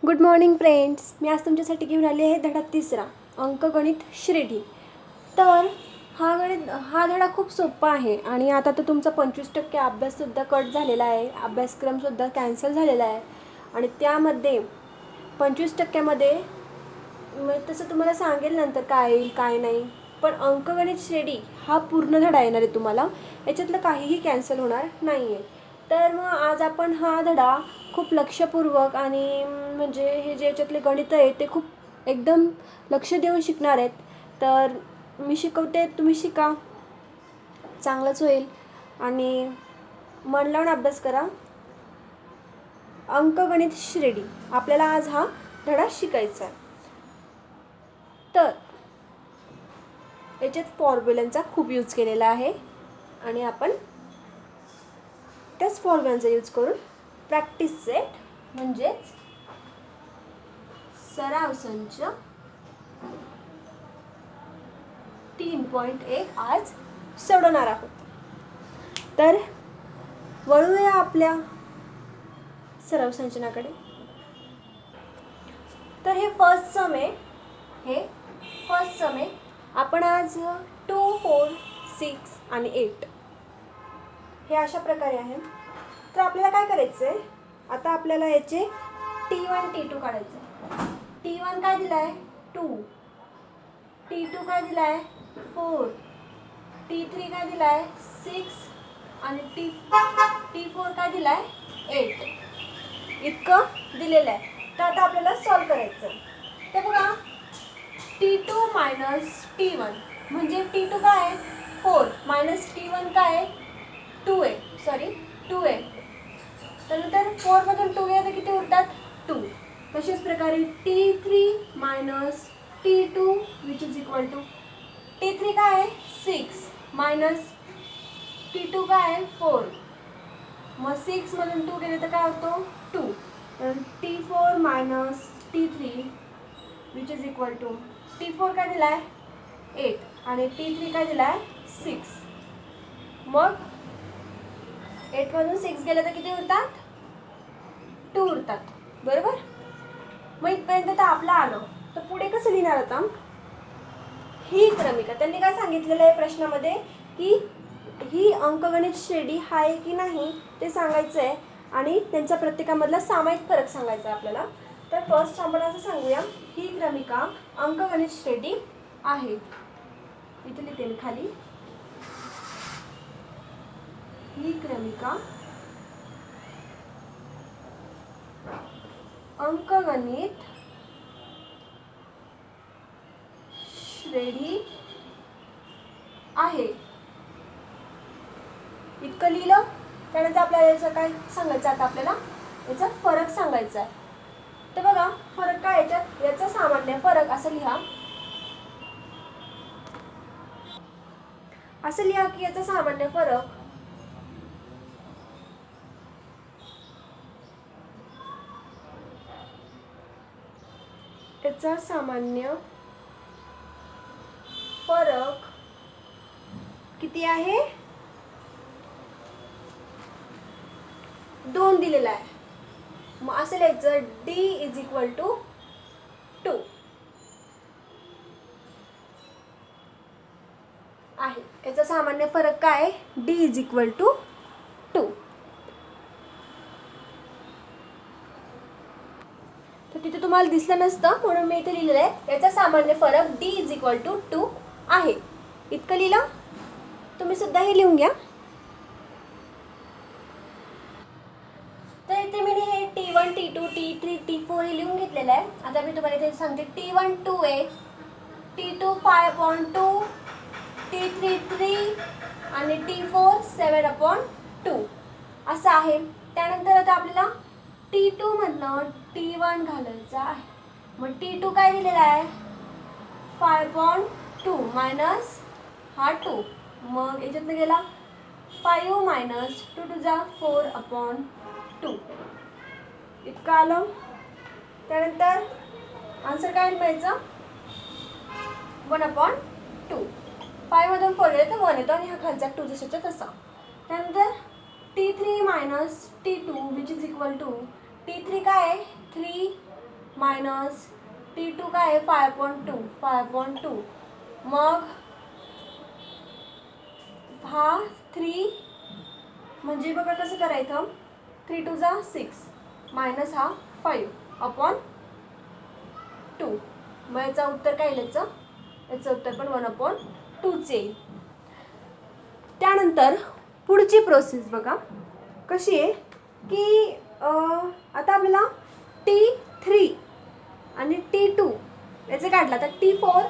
Good morning friends. मी आज तुमच्यासाठी घेऊन आली आहे धडा 3 अंकगणित श्रेणी. तर हा धडा खूप सोपा आहे आणि आता तर तुमचा 25% अभ्याससुद्धा कट झालेला आहे, अभ्यासक्रमसुद्धा कॅन्सल झालेला आहे आणि त्यामध्ये 25%मध्ये तसं तुम्हाला सांगेल नंतर काय येईल काय नाही, पण अंकगणित श्रेणी हा पूर्ण धडा येणार आहे तुम्हाला, याच्यातलं काहीही कॅन्सल होणार नाही आहे. तर मग आज आपण हा धडा खूप लक्षपूर्वक आणि म्हणजे हे जे याच्यातले गणित आहे ते खूप एकदम लक्ष देऊन शिकणार आहेत. तर मी शिकवते, तुम्ही शिका, चांगलंच होईल आणि मन लावून अभ्यास करा. अंकगणित श्रेणी आपल्याला आज हा धडा शिकायचा आहे. तर याच्यात फॉर्म्युलांचा खूप यूज केलेला आहे आणि आपण त्याच फॉर्म्युलांचा यूज करून प्रॅक्टिस सेट म्हणजेच सराव संच 3.1 आज सोडवणार आहोत. तर वळूया आपल्या सराव संचनाकडे. तर हे फर्स्ट सम आहे. आपण आज 2, 4, 6 आणि 8 हे अशा प्रकारे आहे. तर आपल्याला काय करायचं आहे, आता आपल्याला याचे T1 T2 काढायचं आहे. T1 काय दिला आहे 2, T2 काय दिला आहे 4, T3 काय दिला आहे 6 आणि T4 काय दिला आहे 8. इतकं दिलेलं आहे. तर आता आपल्याला सॉल्व करायचं. तर बघा T2 मायनस T1 म्हणजे T2 काय आहे 4 मायनस T1 काय आहे 2 आहे. त्यानंतर 4मधून 2 गेले तर किती उरतात 2. तशाच प्रकारे T3 minus T2 which is equal to T3 काय आहे 6 मायनस T2 काय आहे 4. मग 6मधून 2 गेले तर काय होतो 2. तर T4 minus T3 which is equal to T4 काय दिला आहे 8 आणि T3 काय दिला आहे 6. मग 8मधून 6 गेलं तर किती उरतात 2 उरतात, बरोबर. मग इथपर्यंत तर आपलं आलं. तर पुढे कसं लिहिणार आता, ही क्रमिका त्यांनी काय सांगितलेलं आहे प्रश्नामध्ये की ही अंकगणित श्रेणी आहे की नाही ते सांगायचं आहे आणि त्यांचा प्रत्येकामधला सामायिक फरक सांगायचा आहे आपल्याला. तर फर्स्ट आपण असं सांगूया, ही क्रमिका अंकगणित श्रेणी आहे. इथे लिहिते मी खाली, ही क्रमिका अंकगणित श्रेणी आहे. इतकं लिहिलं. त्यानंतर आपल्याला याचं काय सांगायचं, आता आपल्याला याचा फरक सांगायचा आहे. तर बघा फरक काय याच्यात, याचा सामान्य फरक असं लिहा की याचा सामान्य फरक किती आहे 2 दिलेला आहे. मग असं लिहायचं D इज इक्वल टू 2 आहे. याचा सामान्य फरक काय आहे D इज इक्वल टू 2. तर तिथे तुम्हाला दिसलं नसतं म्हणून मी इथे लिहिलेलं आहे, याचा सामान्य फरक D इज इक्वल टू 2 आहे. इतकं लिहिलं. तुम्ही सुद्धा हे लिहून घ्या. तर इथे मी हे T1 T2 T3 T4 हे लिहून घेतलेलं आहे. आता मी तुम्हाला इथे सांगते T1 2 आहे, T2 5/2, T3 3 आणि T4 7/2 असं आहे. त्यानंतर आता आपल्याला T2 मधनं T1 घालायचं आहे. मग T2 काय दिलेला आहे 5/2 मायनस हा 2. मग याच्यातनं गेला 5 मायनस 2 टू जा 4/2 इतकं आलं. त्यानंतर आन्सर काय मिळायचं 1/2. 5मधून 4 गेले तर 1 येतो आणि हा खालचा 2 जशाच्या तसा. त्यानंतर T3 minus T2 which is equal to T3 काय आहे 3 मायनस T2 काय आहे 5.2 मग हा 3 म्हणजे बघा कसं करायचं 3 2 जा 6 मायनस हा 5/2 मग याचं उत्तर काय येईल याचं उत्तर पण 1/2च येईल. त्यानंतर पुढची प्रोसेस बघा कशी आहे की आता आपल्याला T3 आणि T2 याचे काढला तर T4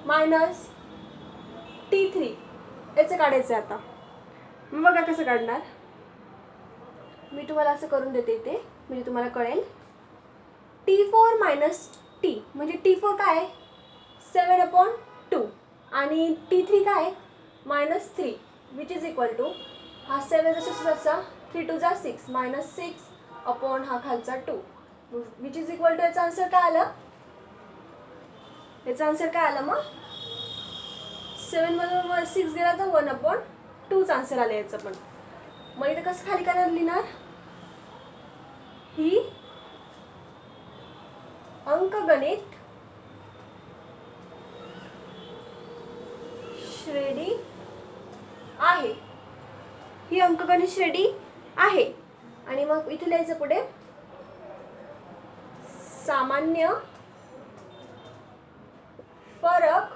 मायनस T3 याचे काढायचं आहे. आता मग बघा कसं काढणार मी तुम्हाला असं करून देते इथे म्हणजे तुम्हाला कळेल. T4 मायनस T म्हणजे T4 काय आहे 7/2 आणि T3 काय आहे -3 विच इज इक्वल टू हा 7 जसा 3 2 जा 6 -6 हा खालचा 2 विच इज इक्वल टू याचा आन्सर काय आलं मग 7 मधून 6 गेला तर 1/2च आन्सर आलं याचं पण. मग इथं कसं खाली करणार लिहिणार ही अंकगणित श्रेणी आहे. ही अंकगणित श्रेणी आहे आणि मग इथे लिहायचं पुढे सामान्य फरक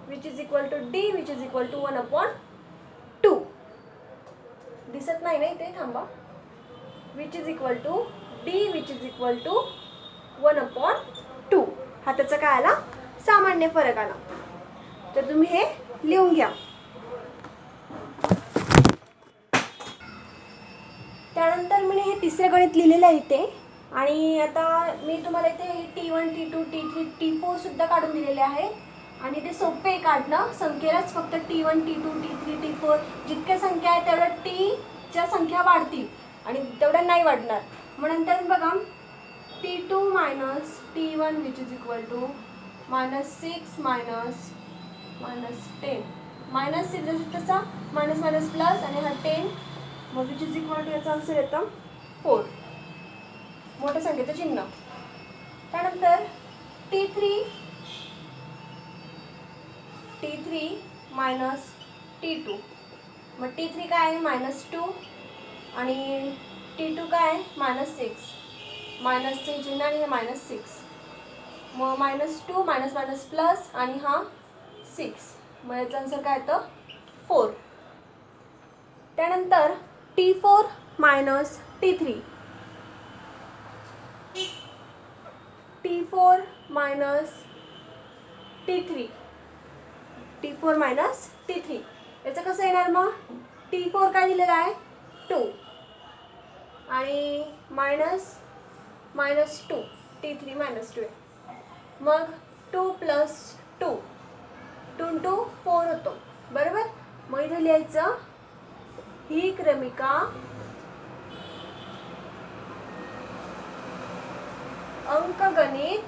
which is equal to D which is equal to 1/2 दिसत नाही ना इथे थांबा which is equal to D which is equal to 1/2 हा त्याचा काय आला सामान्य फरक आला. तर तुम्ही हे लिहून घ्या. त्यानंतर मी हे तिसरे गणित लिहिलेलं आहे इथे आणि आता मी तुम्हाला इथे T1 T2 T3 T4 सुद्धा काढून दिलेले आहे आणि ते सोपे आहे काढणं. संख्येलाच फक्त T1 T2 T3 T4 जितक्या संख्या आहेत तेवढ्या Tच्या संख्या वाढतील आणि तेवढ्या नाही वाढणार. मग नंतर बघा T2 minus T1 which is equal to -6 minus 10 -6 जसं तसा मायनस प्लस आणि हा 10 मग विच इज इक्वल टू याचा आन्सर येतं 4 मोठ्या संख्येचं चिन्ह. त्यानंतर T3 मायनस T2 मग T3 काय आहे -2 आणि T2 काय आहे -6 मायनसचे चिन्ह आणि हे -6 मग -2 मायनस प्लस आणि हा 6 मग याचा आन्सर काय येतं 4. त्यानंतर T4 minus T3 T4 minus T3 याचं कसं येणार मग T4 काय दिलेलं आहे 2 आणि -2 T3 -2 मग 2 प्लस 2 2 4 होतो बरोबर. मग इथे लिहायचं ही क्रमिका अंकगणित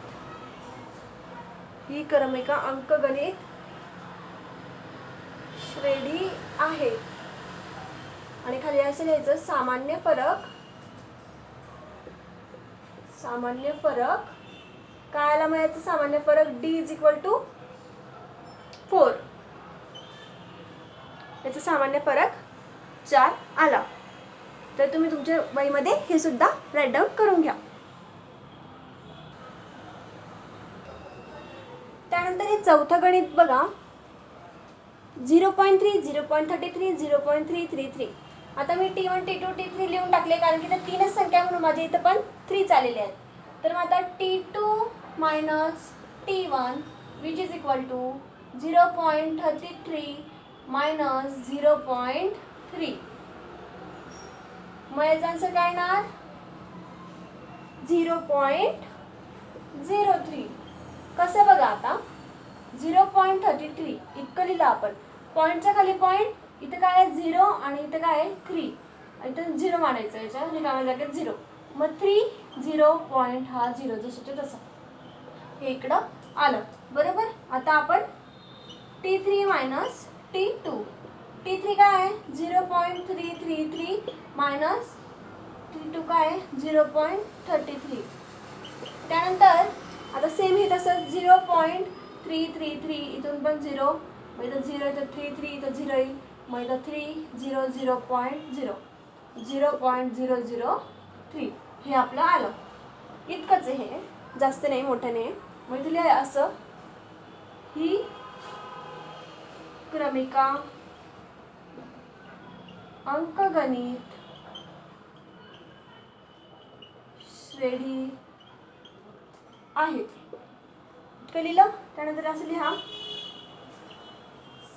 श्रेणी आहे आणि खाली असं लिहायचं सामान्य फरक काय आला मग याचा सामान्य फरक D इज इक्वल टू 4 याचा सामान्य फरक 4 आला. तर तुम्ही तुमच्या वहीमध्ये हे सुद्धा राईट डाऊन करून घ्या. त्यानंतर हे चौथं गणित बघा 0.3 0.33 0.333 आता मी T1 T2 T3 लिहून टाकले कारण की त्या तीनच संख्या म्हणून माझ्या इथं पण 3 आलेले आहेत. तर मग आता T2 minus T1 which is equal to 0.33 minus 0.3 मग याचा आन्सर काय येणार 0.03. कसं बघा आता 0.33 इतकं लिहिलं आपण पॉईंटच्या खाली पॉईंट इथं काय आहे 0 आणि इथं काय आहे 3 आणि इथं 0 मानायचं याच्या रिकाम्या जागेत 0 मग 3 0 पॉईंट हा 0 जसंच्या तसं हे इकडं आलं बरोबर. आता आपण T3 मायनस T2 T3 काय आहे 0.333 मायनस T2 काय आहे 0.33. त्यानंतर आता सेम हे तसंच 0.333 इथून पण 0, मग इथं 0 इथं 3 इथं 0 येईल, मग इथं 3 0 0.0 हे आपलं आलं. इतकंच आहे, हे जास्त नाही, मोठं नाही. मग इथे लिहा असं, ही क्रमिका अंकगणित श्रेणी आहे. इतकं लिहिलं. त्यानंतर असं लिहा,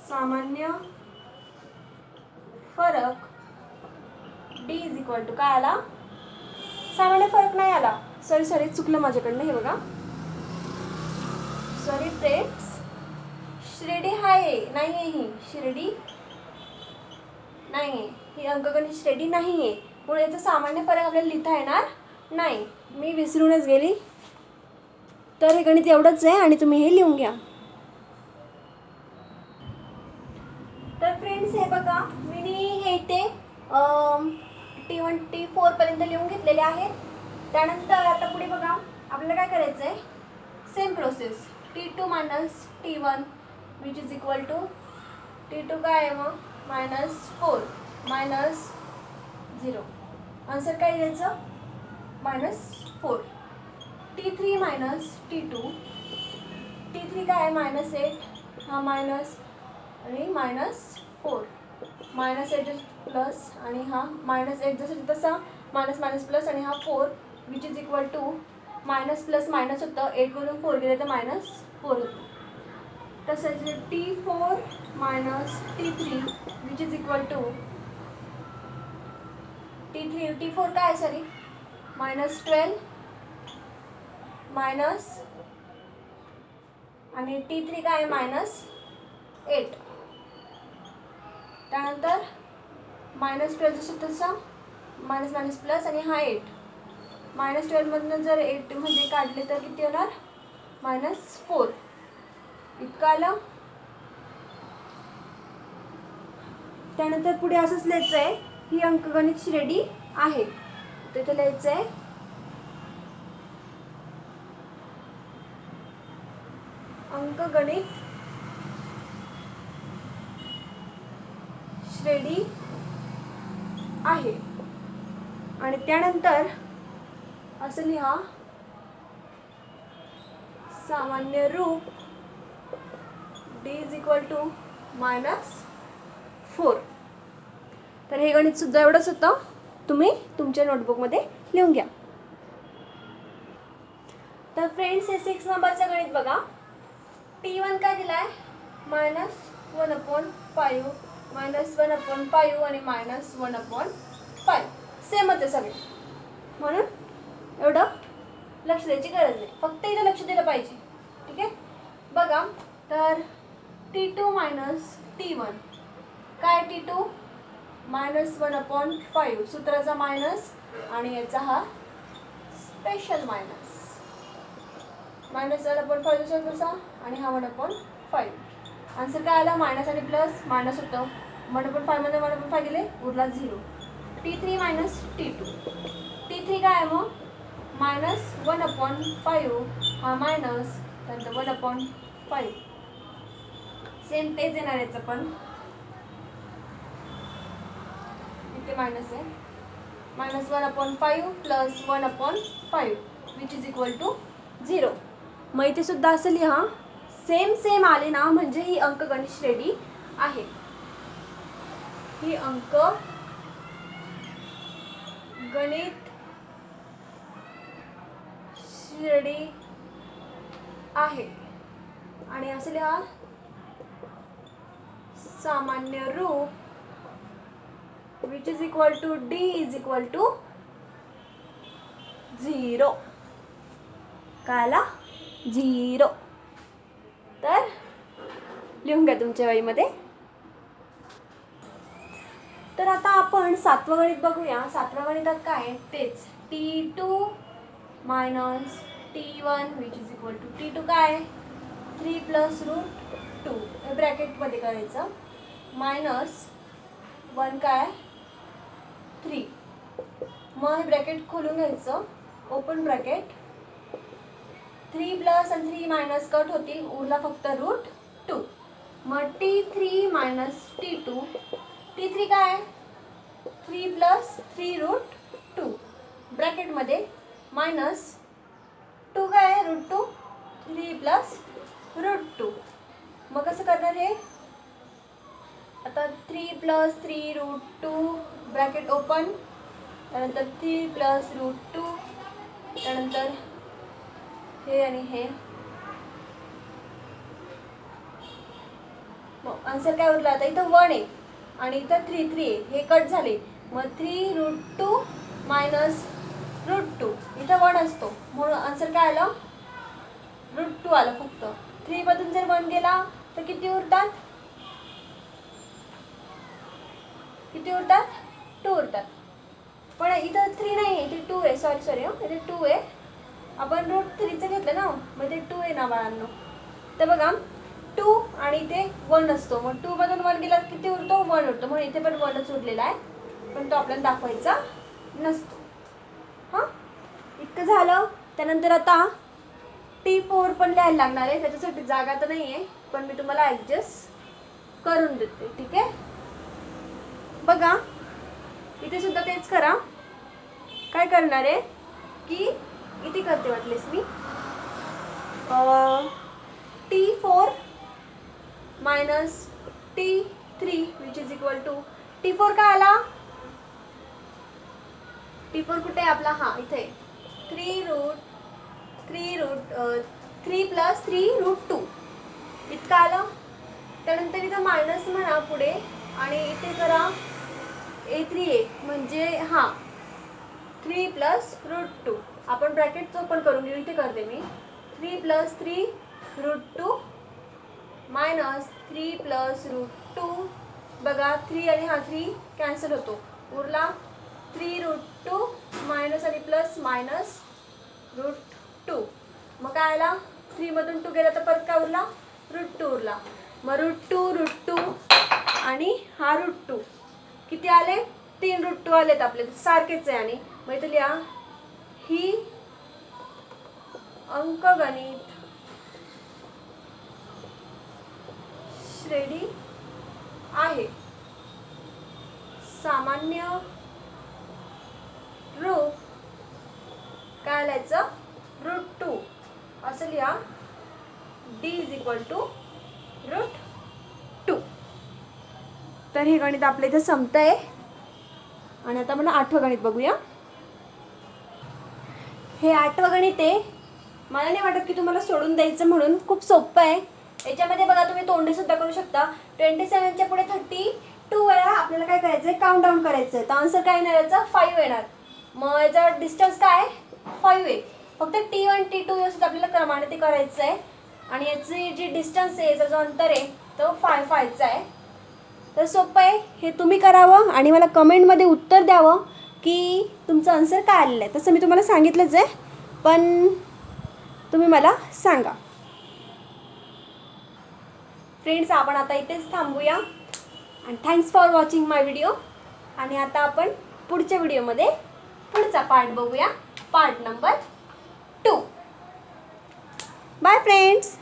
सामान्य फरक D इज इक्वल टू काय आला, सामान्य फरक नाही आला, सॉरी चुकलं माझ्याकडनं, हे बघा, सॉरी फ्रेंड्स, श्रेणी आहे नाही आहे, ही श्रेणी नाही आहे, ही अंकगणित श्रेणी नाही आहे, म्हणून याचा सामान्य फरक आपल्याला लिहिता येणार नाही. मी विसरूनच गेली. तर हे गणित एवढंच आहे आणि तुम्ही हे लिहून घ्या. तर फ्रेंड्स हे बघा, मी हे इथे T1 T4 पर्यंत लिहून घेतलेले आहेत. त्यानंतर आता पुढे बघा, आपल्याला काय करायचं आहे, same process, T2 minus T1 which is equal to T2 काय आहे मग -4 -0. आन्सर काय द्यायचं, -4. T3 मायनस T2, T3 काय आहे -8, हा मायनस आणि -4, -8 प्लस आणि हा -8 जसं तसा मायनस प्लस आणि हा 4 which is equal to minus plus minus होतं, 8मधून 4 गेले तर -4 होतं. तसंच T4 minus T3 which is equal to T4 काय आहे सॉरी -12 मायनस आणि T3 काय आहे -8. त्यानंतर -12 जसं तसं मायनस प्लस आणि हा 8, -12मधून जर 8 म्हणजे काढले तर किती होणार, -4. इतकं आलं. त्यानंतर पुढे असंच लिहायचं आहे, ही अंकगणित श्रेणी आहे. तिथे लिहायचं आहे अंकगणित श्रेणी आहे. आणि त्यानंतर असं लिहा, सामान्य रूप D इज इक्वल टू -4. तर हे गणित सुद्धा एवढंच होतं, तुम्ही तुमच्या नोटबुकमध्ये लिहून घ्या. तर फ्रेंड्स हे 6 नंबरचं गणित बघा. T1 काय दिला आहे, -1/5 -1/5 आणि -1/5 सेमच आहे सगळे, म्हणून एवढं लक्ष द्यायची गरज नाही, फक्त इथं लक्ष दिलं पाहिजे. ठीक आहे, बघा. तर T2 मायनस T1 काय, T2 -1/5, सूत्राचा मायनस आणि याचा हा स्पेशल मायनस, -1/5 कसा आणि हा 1/5. आन्सर काय आला, मायनस आणि प्लस मायनस होतं, 1/5 मध्ये 1/5 गेले, उरला 0. T3 मायनस T2, T3 काय आहे मग -1/5, हा मायनस, त्यानंतर 1/5 सेम तेच येणार याचं पण, इथे मायनस आहे, -1/5 plus 1/5 which is equal to 0. मग इथे सुद्धा असं लिहा, सेम आले ना म्हणजे ही अंकगणित श्रेणी आहे. ही अंकगणित श्रेणी आहे. आणि असं लिहा, सामान्य रूप which is equal to D is equal to 0. काय आला, 0. तर लिहून घ्या तुमच्या वहीमध्ये. तर आता आपण 7वं गणित बघूया. 7व्या गणितात काय आहे तेच, T2 minus T1 which is equal to T2 काय आहे 3 + √2 हे ब्रॅकेटमध्ये करायचं, -1 काय 3 मग हे ब्रॅकेट खोलून घ्यायचं, ओपन ब्रॅकेट, 3 प्लस आणि 3 मायनस कट होतील, उरला फक्त √2. मग T3 मायनस T2, T3 काय आहे 3 प्लस 3√2 ब्रॅकेटमध्ये मायनस 2 काय आहे √2, 3 प्लस √2. मग कसं करणार हे, आता 3 प्लस 3√2 ब्रॅकेट ओपन, त्यानंतर 3 प्लस √2, त्यानंतर हे आणि हे. मग आन्सर काय उरला, आता इथं 1 आहे आणि इथं 3 आहे, हे कट झाले. मग 3√2 मायनस √2, इथं 1 असतो म्हणून आन्सर काय आलं √2 आलं फक्त. 3 मधून जर 1 गेला तर किती उरतात, 2 उरतात. पण इथं 3 नाही आहे, इथे 2 आहे, सॉरी इथे 2 आहे. आपण √3चं घेतलं ना, मग इथे 2 आहे ना बाळांनो. तर बघा 2 आणि इथे 1 असतो, मग 2 मधून 1 गेला किती उरतो, 1 उरतो. म्हणून इथे पण 1च उरलेला आहे, पण तो आपल्याला दाखवायचा नसतो. हां, इतकं झालं. त्यानंतर आता T4 पण लिहायला लागणार आहे, त्याच्यासाठी जागा तर नाही आहे, पण मी तुम्हाला ॲडजस्ट करून देते, ठीक आहे. बघा इथे सुद्धा तेच करा. काय करणार आहे की इथे करते वाटलेस मी, T4 minus T3 which is equal to, T4 काय आला, T4 कुठे आहे आपला, हां इथे 3 प्लस 3√2 इतकं आलं. त्यानंतर इथं मायनस म्हणा पुढे आणि इथे करा A3 म्हणजे हां 3 प्लस √2. आपण ब्रॅकेट ओपन करून घेऊ, इथे करते मी 3 प्लस 3√2 मायनस 3 प्लस √2. बघा 3 आणि हा 3 कॅन्सल होतो, उरला 3√2 मायनस आणि प्लस मायनस √2. मग काय आला, 3 मधून 2 गेला तर परत काय उरला, √2 उरला. मग √2 आणि हा √2 किती आले, 3 √2 आलेत आपले, सारखेच आहे. आणि मग इथे लिहा, ही अंकगणित श्रेणी आहे, सामान्य रूप काय लिहायचं, √2 असं लिहा, D इज इक्वल टू √2. तर हे गणित आपलं इथं संपतंय. आणि आता आपण 8वं गणित बघूया. हे 8वं गणित आहे, मला नाही वाटत की तुम्हाला सोडून द्यायचं म्हणून, खूप सोपं आहे. याच्यामध्ये बघा तुम्ही तोंडी सुद्धा करू शकता. 27च्या पुढे 32 वेळा आपल्याला काय करायचं आहे, काउंट डाऊन करायचं आहे. तर आन्सर काय येणार, याचा 5 येणार. मग याचा डिस्टन्स काय आहे, 5 आहे. फक्त T1 T2 व्यवस्थित आपल्याला क्रमाने ते करायचं आहे. आणि याची जी डिस्टन्स आहे, याचा जो अंतर आहे तो 5चा आहे. तर सोपं आहे, हे तुम्ही करावं आणि मला कमेंटमध्ये उत्तर द्यावं की तुमचं आन्सर काय आलेलं आहे. तसं मी तुम्हाला सांगितलंच आहे, पण तुम्ही मला सांगा. फ्रेंड्स, आपण आता इथेच थांबूया. आणि thanks for watching my video. आणि आता आपण पुढच्या व्हिडिओमध्ये पुढचा पार्ट बघूया, पार्ट नंबर 2. Bye friends.